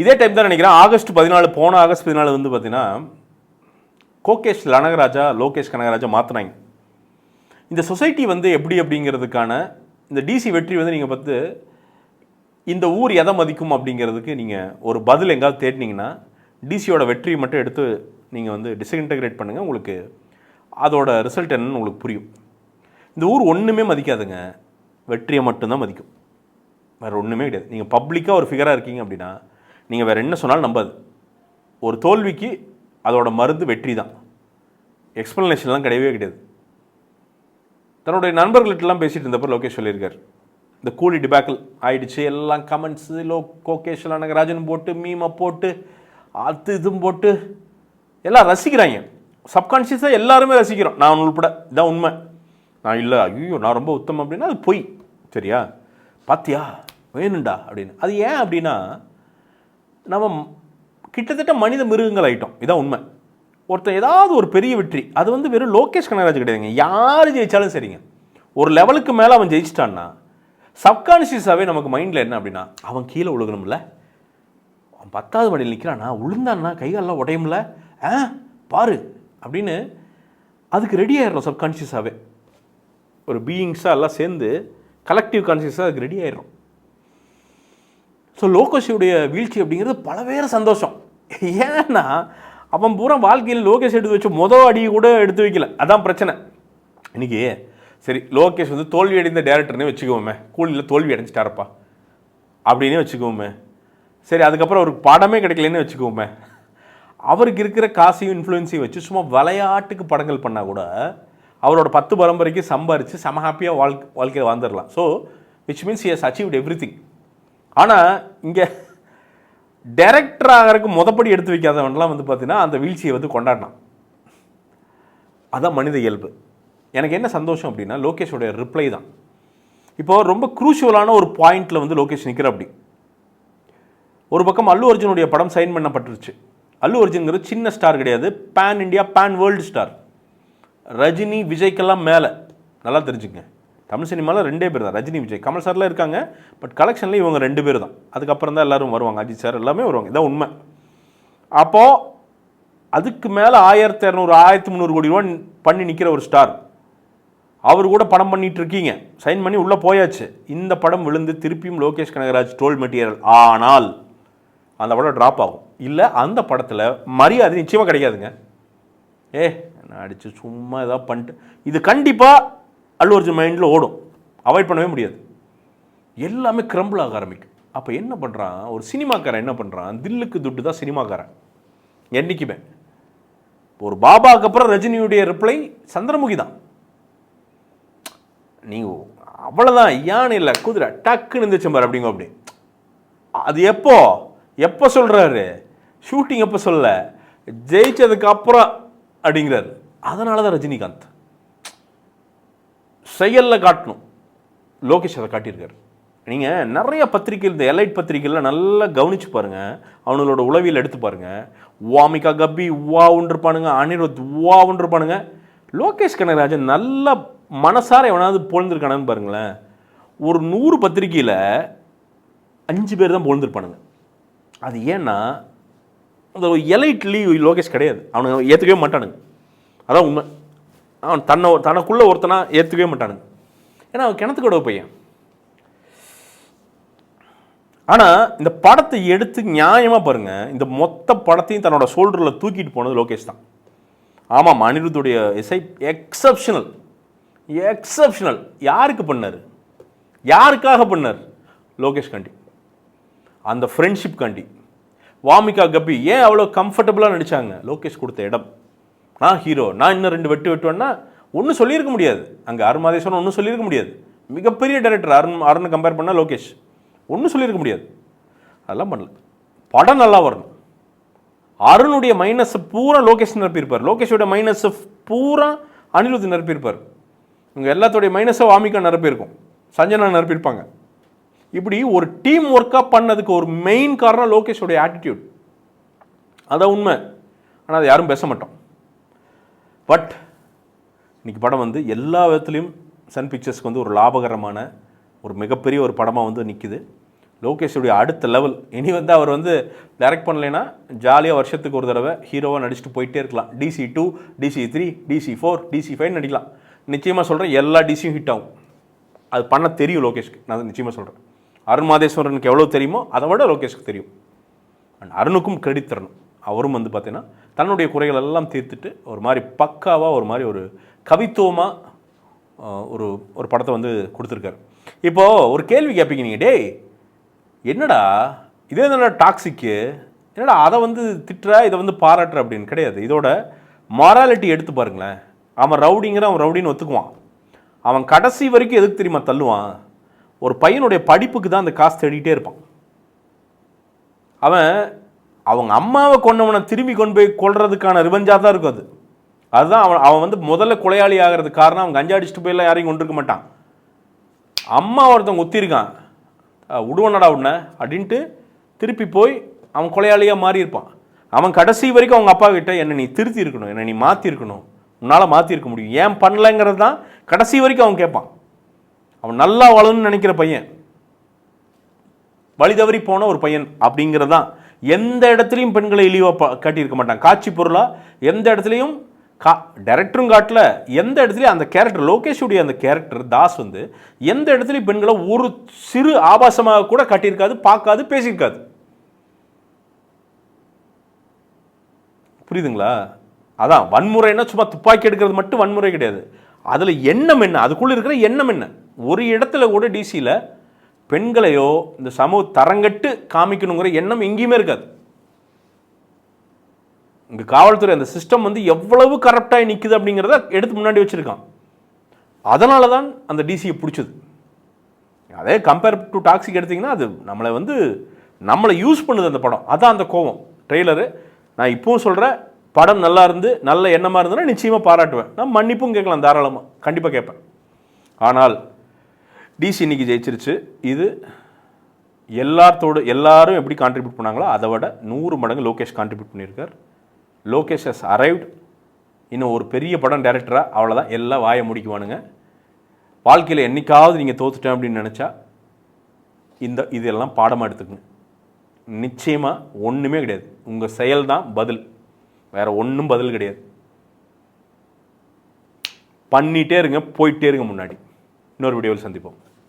இதே டைம் தான் நினைக்கிறேன் ஆகஸ்ட் 14, போன ஆகஸ்ட் 14 வந்து பார்த்தீங்கன்னா கோகேஷ் கனகராஜா, லோகேஷ் கனகராஜா மாற்றினாங்க. இந்த சொசைட்டி வந்து எப்படி அப்படிங்கிறதுக்கான இந்த டிசி வெற்றி வந்து நீங்கள் பார்த்து இந்த ஊர் எதை மதிக்கும் அப்படிங்கிறதுக்கு நீங்கள் ஒரு பதில் எங்காவது தேடினீங்கன்னா டிசியோட வெற்றியை மட்டும் எடுத்து நீங்கள் வந்து டிஸ்இன்டகிரேட் பண்ணுங்கள், உங்களுக்கு அதோட ரிசல்ட் என்னன்னு உங்களுக்கு புரியும். இந்த ஊர் ஒன்றுமே மதிக்காதுங்க, வெற்றியை மட்டும்தான் மதிக்கும், வேறு ஒன்றுமே கிடையாது. நீங்கள் பப்ளிக்காக ஒரு ஃபிகராக இருக்கீங்க அப்படின்னா நீங்கள் வேறு என்ன சொன்னாலும் நம்பாது. ஒரு தோல்விக்கு அதோட மருந்து வெற்றி தான், எக்ஸ்ப்ளனேஷன்லாம் கிடையவே கிடையாது. தன்னுடைய நண்பர்கள்ட்டெல்லாம் பேசிகிட்டு இருந்தப்போ லோகேஷ் சொல்லியிருக்கார், இந்த கூலி டிபேக்கிள் ஆயிடுச்சு, எல்லாம் கமெண்ட்ஸு கோகேஷ் கனகராஜன் போட்டு மீமை போட்டு அது இதுவும் போட்டு எல்லாம் ரசிக்கிறாங்க. சப்கான்ஷியஸாக எல்லாருமே ரசிக்கிறோம், நான் உள்பட. இதான் உண்மை. நான் இல்லை ஐயோ நான் ரொம்ப உத்தமம் அப்படின்னா அது பொய். சரியா? பாத்தியா வேணுண்டா அப்படின்னு. அது ஏன் அப்படின்னா நம்ம கிட்டத்தட்ட மனித மிருகங்கள் ஆகிட்டோம். இதான் உண்மை. ஒருத்தர் ஏதாவது ஒரு பெரிய வெற்றி, அது வந்து வெறும் லோகேஷ் கனகராஜ் கிடையாதுங்க, யார் ஜெயிச்சாலும் சரிங்க. ஒரு லெவலுக்கு மேலே அவன் ஜெயிச்சிட்டான்னா சப்கான்ஷியஸாகவே நமக்கு மைண்டில் என்ன அப்படின்னா அவன் கீழே விழுகணும்ல, அவன் 10வது மாடியில் நிற்கிறான்னா விழுந்தான்னா கைகாலெலாம் உடையும்ல, பாரு அப்படின்னு அதுக்கு ரெடி ஆயிடுறோம் சப்கான்ஷியஸாகவே. ஒரு பீயிங்ஸாக எல்லாம் சேர்ந்து கலெக்டிவ் கான்ஷியஸாக அதுக்கு ரெடி ஆயிடுறோம். ஸோ லோகேஷுடைய வீழ்ச்சி அப்படிங்கிறது பல பேர் சந்தோஷம். ஏன்னா அவன் பூரா வாழ்க்கையில் லோகேஷ் எடுத்து வச்சு அடியை கூட எடுத்து வைக்கல, அதான் பிரச்சனை. இன்றைக்கி சரி லோகேஷ் வந்து தோல்வி அடைந்த டேரக்டர்னே வச்சுக்குவோமே, கூலியில் தோல்வி அடைஞ்சிட்டாரப்பா அப்படின்னே வச்சுக்குவோமே. சரி அதுக்கப்புறம் அவருக்கு படமே கிடைக்கலன்னு வச்சுக்குவோமே. அவருக்கு இருக்கிற காசையும் இன்ஃப்ளூயன்ஸையும் வச்சு சும்மா விளையாட்டுக்கு படங்கள் பண்ணால் கூட அவரோட 10 பரம்பரைக்கு சம்பாரித்து செம ஹாப்பியாக வாழ்க்கையை வாழ்ந்துடலாம். So which means he has achieved everything. ஆனால் இங்கே டைரக்டர் ஆகிறதுக்கு மொதப்படி எடுத்து வைக்காதவன்லாம் வந்து பார்த்தீங்கன்னா அந்த வீழ்ச்சியை வந்து கொண்டாடினான். அதான் மனித இயல்பு. எனக்கு என்ன சந்தோஷம் அப்படின்னா லோகேஷோடைய ரிப்ளை தான். இப்போது ரொம்ப குரூஷியலான ஒரு பாயிண்டில் வந்து லோகேஷ் நிற்கிற. அப்படி ஒரு பக்கம் அல்லு அர்ஜுனுடைய படம் சைன் பண்ணப்பட்டுருச்சு. அல்லு அர்ஜுன்ங்கிறது சின்ன ஸ்டார் கிடையாது, pan India pan world star. Rajini விஜய்க்கெல்லாம் மேலே. நல்லா தெரிஞ்சுங்க, தமிழ் சினிமாவில் 2 பேர் தான், ரஜினி விஜய். கமல் சார்லாம் இருக்காங்க, பட் கலெக்ஷனில் இவங்க 2 பேர் தான். அதுக்கப்புறம் தான் எல்லோரும் வருவாங்க, அஜித் சார் எல்லாமே வருவாங்க, இதான் உண்மை. அப்போது அதுக்கு மேலே 1200 1300 கோடி ரூபா பண்ணி நிற்கிற ஒரு ஸ்டார், அவர் கூட படம் பண்ணிகிட்டு இருக்கீங்க, சைன் பண்ணி உள்ளே போயாச்சு. இந்த படம் விழுந்து திருப்பியும் லோகேஷ் கனகராஜ் ட்ரோல் மெட்டீரியல் ஆனால் அந்த படம் ட்ராப் ஆகும். இல்லை அந்த படத்தில் மரியாதை நிச்சயமாக கிடைக்காதுங்க. நான் அடித்து சும்மா ஏதாவது பண்ணிட்டு இது கண்டிப்பாக அல்லு அர்ஜுன் மைண்டில் ஓடும், அவாய்ட் பண்ணவே முடியாது. எல்லாமே கிரம்பிள் ஆக ஆரம்பிக்கும். அப்போ என்ன பண்ணுறான் ஒரு சினிமாக்காரன், என்ன பண்ணுறான், தில்லுக்கு துட்டு தான் சினிமாக்காரன் என்றைக்குமே. ஒரு பாபாவுக்கு அப்புறம் ரஜினியுடைய ரிப்ளை சந்திரமுகி தான். நீங்கள் அவ்வளோதான், யானை இல்லை குதிரை டக்குன்னு இருந்துச்சு பாரு அப்படிங்க. அப்படி அது எப்போ சொல்கிறாரு, ஷூட்டிங் எப்போ சொல்ல, ஜெயிச்சதுக்கு அப்புறம் அப்படிங்கிறாரு. அதனால தான் ரஜினிகாந்த் செயலில் காட்டணும், லோகேஷ் அதை காட்டியிருக்காரு. நீங்கள் நிறைய பத்திரிகை, இந்த எலைட் பத்திரிகையில் நல்லா கவனித்து பாருங்கள், அவங்களோட உளவியல் எடுத்து பாருங்கள். வாமிகா கப்பி உவாவுன்னு இருப்பானுங்க, அனிருத் உவாவுன்னு இருப்பானுங்க. லோகேஷ் கனகராஜன் நல்ல மனசார எவனாவது பொழுந்திருக்கானு பாருங்களேன். ஒரு 100 பத்திரிகையில் 5 பேர் தான் பொழுந்திருப்பானுங்க. அது ஏன்னா அந்த எலைட்லி லோகேஷ் கிடையாது, அவனுங்க ஏற்றுக்கவே மாட்டானுங்க. அதான் உண்மை. அவன் தனக்குள்ளே ஒருத்தனா ஏற்றுக்கவே மாட்டானுங்க. ஏன்னா அவன் கிணத்துக்கூட பையன். ஆனால் இந்த படத்தை எடுத்து நியாயமாக பாருங்கள், இந்த மொத்த படத்தையும் தன்னோட ஷோல்டரில் தூக்கிட்டு போனது லோகேஷ் தான். ஆமாம், அனிருத்துடைய இசை எக்ஸப்ஷனல். யாருக்கு பண்ணார், யாருக்காக பண்ணார்? லோகேஷ் காண்டி, அந்த ஃப்ரெண்ட்ஷிப் காண்டி. வாமிகா கப்பி ஏன் அவ்வளோ கம்ஃபர்டபுளாக நடித்தாங்க? லோகேஷ் கொடுத்த இடம். நான் ஹீரோ, நான் இன்னும் 2 வெட்டுவேன்னா ஒன்றும் சொல்லியிருக்க முடியாது. அங்கே அருமாதேஸ்வரன் ஒன்றும் சொல்லியிருக்க முடியாது. மிகப்பெரிய டைரக்டர் அருண் கம்பேர் பண்ணால் லோகேஷ் ஒன்றும் சொல்லியிருக்க முடியாது. அதெல்லாம் பண்ணல. படம் நல்லா வரணும். அருணுடைய மைனஸை பூரா லோகேஷ் நிரப்பியிருப்பார், லோகேஷோட மைனஸை பூரா அனிருத் நிரப்பியிருப்பார். இவங்க எல்லாத்தோடைய மைனஸை வாமிகா நிரப்பியிருக்கும், சஞ்சனா நிரப்பியிருப்பாங்க. இப்படி ஒரு டீம் ஒர்க்காக பண்ணதுக்கு ஒரு மெயின் காரணம் லோகேஷோடைய ஆட்டிடியூட். அதான் உண்மை. ஆனால் அது யாரும் பேச மாட்டோம். பட் இன்றைக்கி படம் வந்து எல்லா விதத்துலேயும் சன் பிக்சர்ஸ்க்கு வந்து ஒரு லாபகரமான ஒரு மிகப்பெரிய ஒரு படமாக வந்து நிற்குது. லோகேஷுடைய அடுத்த லெவல். இனி வந்து அவர் வந்து டைரக்ட் பண்ணலைன்னா ஜாலியாக வருஷத்துக்கு ஒரு தடவை ஹீரோவாக நடிச்சுட்டு போயிட்டே இருக்கலாம். DC2, DC3, DC4, DC5 நடிக்கலாம். நிச்சயமாக சொல்கிறேன், எல்லா டிசியும் ஹிட் ஆகும். அது பண்ண தெரியும் லோகேஷ்க்கு, நான் நிச்சயமாக சொல்கிறேன். அருண் மாதேஸ்வரனுக்கு எவ்வளோ தெரியுமோ அதை விட லோகேஷ்க்கு தெரியும். அண்ட் அருணுக்கும் கிரெடிட் தரணும். அவரும் வந்து பார்த்தீங்கன்னா தன்னுடைய குறைகள் எல்லாம் தீர்த்துட்டு ஒரு மாதிரி பக்காவாக ஒரு மாதிரி ஒரு கவித்துவமாக ஒரு ஒரு படத்தை வந்து கொடுத்துருக்காரு. இப்போது ஒரு கேள்வி கேட்பீங்க நீங்கள், டேய் என்னடா இதே என்னடா டாக்ஸிக்கு, என்னடா அதை வந்து திட்டுற இதை வந்து பாராட்டுற அப்படின்னு. கிடையாது. இதோட மாராலிட்டி எடுத்து பாருங்களேன். அவன் ரவுடிங்கிற அவன் ரவுடின்னு ஒத்துக்குவான். அவன் கடைசி வரைக்கும் எதுக்கு தெரியுமா தள்ளுவான்? ஒரு பையனுடைய படிப்புக்கு தான் அந்த காசு தேடிக்கிட்டே இருப்பான். அவன் அவங்க அம்மாவை கொண்டவனை திரும்பி கொண்டு போய் கொள்றதுக்கான ரிவெஞ்சாக தான் இருக்கும் அது. அதுதான் அவன் வந்து முதல்ல கொலையாளி ஆகிறதுக்கு காரணம். அவன் கஞ்சா அடிச்சுட்டு போயெல்லாம் யாரையும் கொண்டிருக்க மாட்டான். அம்மா ஒருத்தவங்க ஒத்திருக்கான், விடுவனடா உடனே அப்படின்ட்டு திருப்பி போய் அவன் கொலையாளியாக மாறி இருப்பான். அவன் கடைசி வரைக்கும் அவங்க அப்பா கிட்ட என்னை நீ திருத்தி இருக்கணும், என்னை நீ மாற்றிருக்கணும், உன்னால் மாற்றிருக்க முடியும், ஏன் பண்ணலைங்கிறது தான் கடைசி வரைக்கும் அவன் கேட்பான். அவன் நல்லா வளரணும்னு நினைக்கிற பையன், வழி தவறி போன ஒரு பையன் அப்படிங்கிறது தான். எந்த இடத்துலையும் பெண்களை இழிவாக காட்டியிருக்க மாட்டான். காட்சி பொருளாக எந்த இடத்துலையும் டைரக்டரும் காட்டல. எந்த இடத்துலையும் அந்த கேரக்டர் லோகேஷுடைய அந்த கேரக்டர் தாஸ் வந்து எந்த இடத்துலையும் பெண்களை ஒரு சிறு ஆபாசமாக கூட காட்டியிருக்காது, பார்க்காது, பேசியிருக்காது. புரியுதுங்களா? அதான் வன்முறைன்னா சும்மா துப்பாக்கி எடுக்கிறது மட்டும் வன்முறை கிடையாது. அதில் எண்ணம் என்ன, அதுக்குள்ளே இருக்கிற எண்ணம் என்ன. ஒரு இடத்துல கூட டிசியில் பெண்களையோ இந்த சமூக தரங்கட்டு காமிக்கணுங்கிற எண்ணம் எங்கேயுமே இருக்காது. இங்கே காவல்துறை அந்த சிஸ்டம் வந்து எவ்வளவு கரப்டாகி நிற்குது அப்படிங்கிறத எடுத்து முன்னாடி வச்சுருக்கான். அதனால தான் அந்த டிசியை பிடிச்சது. அதே கம்பேர் டு டாக்ஸிக் எடுத்திங்கன்னா அது நம்மளை யூஸ் பண்ணுது அந்த படம். அதான் அந்த கோவம். ட்ரெய்லரு நான் இப்பவும் சொல்கிறேன், படம் நல்லா இருந்து நல்ல எண்ணமாக இருந்ததுன்னா நிச்சயமாக பாராட்டுவேன். நான் மன்னிப்பும் கேட்கலாம், தாராளமாக கண்டிப்பாக கேட்பேன். ஆனால் டிசி இன்னைக்கு ஜெயிச்சிருச்சு. இது எல்லாரும் எப்படி கான்ட்ரிபியூட் பண்ணாங்களோ அதை விட 100 மடங்கு லோகேஷ் கான்ட்ரிபியூட் பண்ணியிருக்கார். Lokesh has arrived. இன்னும் ஒரு பெரிய படம் டைரக்டராக அவ்வளோதான், எல்லாம் வாயை முடிக்குவானுங்க. வாழ்க்கையில் என்னைக்காவது நீங்கள் தோத்துட்டேன் அப்படின்னு நினச்சா இதெல்லாம் பாடமாக எடுத்துக்கங்க. நிச்சயமாக ஒன்றுமே கிடையாது. உங்கள் செயல் தான் பதில், வேறு ஒன்றும் பதில் கிடையாது. பண்ணிகிட்டே இருங்க, போயிட்டே இருங்க முன்னாடி. இன்னொரு வீடியோவில் சந்திப்போம்.